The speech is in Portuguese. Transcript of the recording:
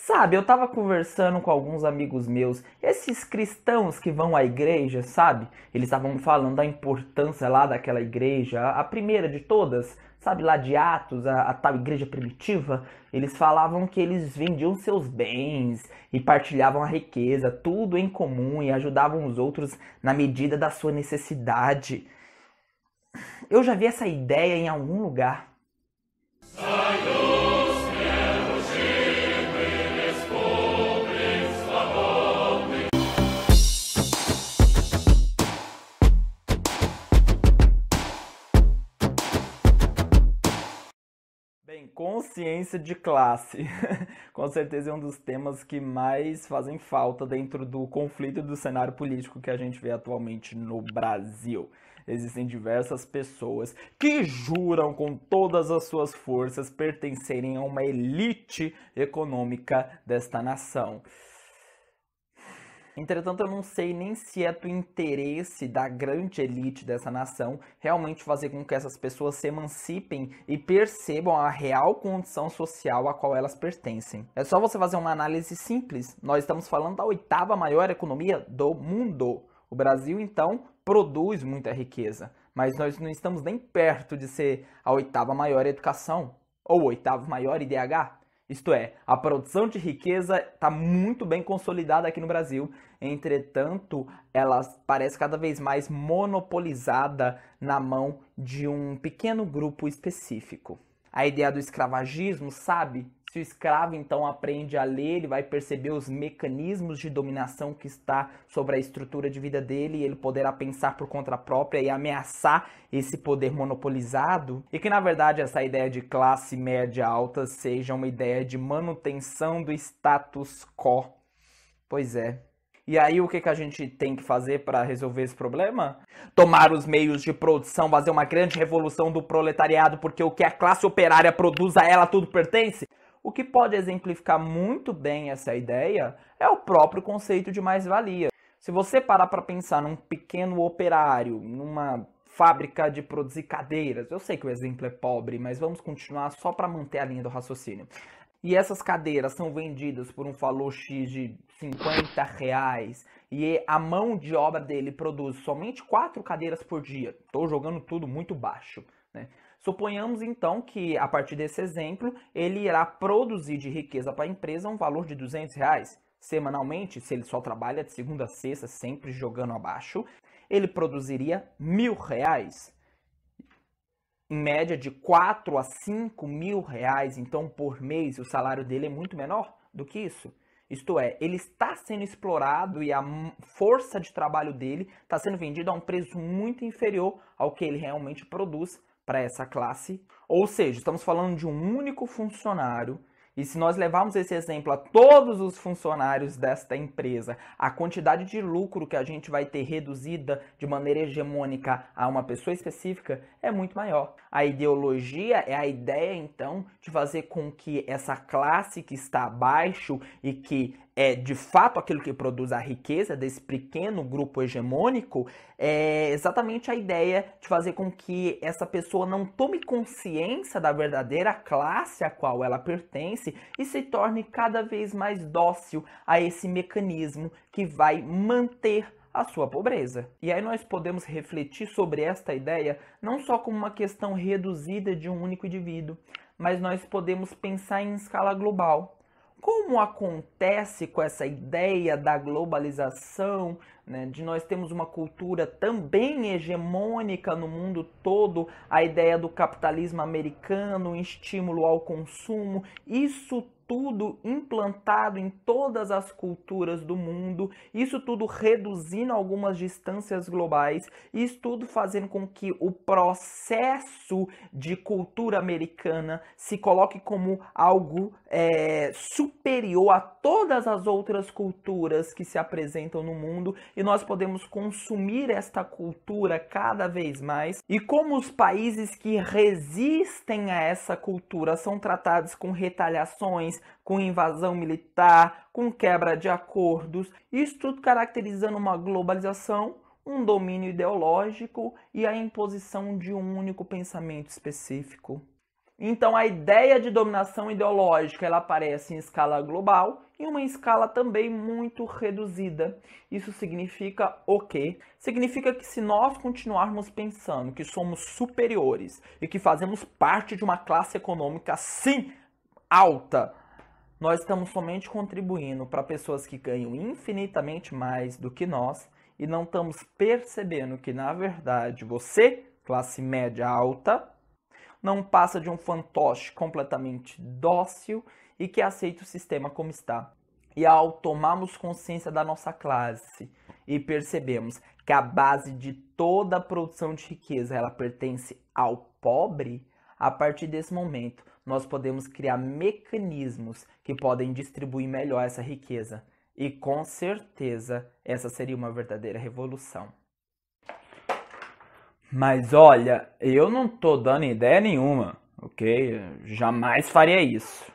Sabe, eu tava conversando com alguns amigos meus, esses cristãos que vão à igreja, sabe? Eles estavam falando da importância lá daquela igreja, a primeira de todas, sabe, lá de Atos, a tal igreja primitiva. Eles falavam que eles vendiam seus bens e partilhavam a riqueza, tudo em comum e ajudavam os outros na medida da sua necessidade. Eu já vi essa ideia em algum lugar. Bem, consciência de classe. Com certeza é um dos temas que mais fazem falta dentro do conflito e do cenário político que a gente vê atualmente no Brasil. Existem diversas pessoas que juram com todas as suas forças pertencerem a uma elite econômica desta nação. Entretanto, eu não sei nem se é do interesse da grande elite dessa nação realmente fazer com que essas pessoas se emancipem e percebam a real condição social a qual elas pertencem. É só você fazer uma análise simples. Nós estamos falando da oitava maior economia do mundo. O Brasil, então, produz muita riqueza, mas nós não estamos nem perto de ser a oitava maior educação ou o oitavo maior IDH. Isto é, a produção de riqueza está muito bem consolidada aqui no Brasil, entretanto, ela parece cada vez mais monopolizada na mão de um pequeno grupo específico. A ideia do escravagismo, sabe? Se o escravo então aprende a ler, ele vai perceber os mecanismos de dominação que está sobre a estrutura de vida dele e ele poderá pensar por conta própria e ameaçar esse poder monopolizado. E que na verdade essa ideia de classe média alta seja uma ideia de manutenção do status quo. Pois é. E aí o que a gente tem que fazer para resolver esse problema? Tomar os meios de produção, fazer uma grande revolução do proletariado, porque o que a classe operária produz a ela tudo pertence? O que pode exemplificar muito bem essa ideia é o próprio conceito de mais-valia. Se você parar para pensar num pequeno operário, numa fábrica de produzir cadeiras, eu sei que o exemplo é pobre, mas vamos continuar só para manter a linha do raciocínio. E essas cadeiras são vendidas por um valor X de R$ 50 e a mão de obra dele produz somente 4 cadeiras por dia. Estou jogando tudo muito baixo, né? Suponhamos então que a partir desse exemplo ele irá produzir de riqueza para a empresa um valor de R$ 200. Semanalmente, se ele só trabalha de segunda a sexta, sempre jogando abaixo, ele produziria R$ 1.000. Em média de 4 a 5 mil reais, então por mês o salário dele é muito menor do que isso. Isto é, ele está sendo explorado e a força de trabalho dele está sendo vendida a um preço muito inferior ao que ele realmente produz para essa classe. Ou seja, estamos falando de um único funcionário. E se nós levarmos esse exemplo a todos os funcionários desta empresa, a quantidade de lucro que a gente vai ter reduzida de maneira hegemônica a uma pessoa específica é muito maior. A ideologia é a ideia, então, de fazer com que essa classe que está abaixo e que é de fato aquilo que produz a riqueza desse pequeno grupo hegemônico, é exatamente a ideia de fazer com que essa pessoa não tome consciência da verdadeira classe a qual ela pertence e se torne cada vez mais dócil a esse mecanismo que vai manter a sua pobreza. E aí nós podemos refletir sobre esta ideia não só como uma questão reduzida de um único indivíduo, mas nós podemos pensar em escala global. Como acontece com essa ideia da globalização, né, de nós termos uma cultura também hegemônica no mundo todo, a ideia do capitalismo americano, o estímulo ao consumo, isso tudo implantado em todas as culturas do mundo, isso tudo reduzindo algumas distâncias globais, isso tudo fazendo com que o processo de cultura americana se coloque como algo superior a todas as outras culturas que se apresentam no mundo e nós podemos consumir esta cultura cada vez mais. E como os países que resistem a essa cultura são tratados com retaliações, com invasão militar, com quebra de acordos, isso tudo caracterizando uma globalização, um domínio ideológico e a imposição de um único pensamento específico. Então a ideia de dominação ideológica ela aparece em escala global e uma escala também muito reduzida. Isso significa o quê? Significa que se nós continuarmos pensando que somos superiores e que fazemos parte de uma classe econômica sim alta, nós estamos somente contribuindo para pessoas que ganham infinitamente mais do que nós e não estamos percebendo que, na verdade, você, classe média alta, não passa de um fantoche completamente dócil e que aceita o sistema como está. E ao tomarmos consciência da nossa classe e percebemos que a base de toda a produção de riqueza ela pertence ao pobre, a partir desse momento nós podemos criar mecanismos que podem distribuir melhor essa riqueza. E com certeza essa seria uma verdadeira revolução. Mas olha, eu não tô dando ideia nenhuma, ok? Jamais faria isso.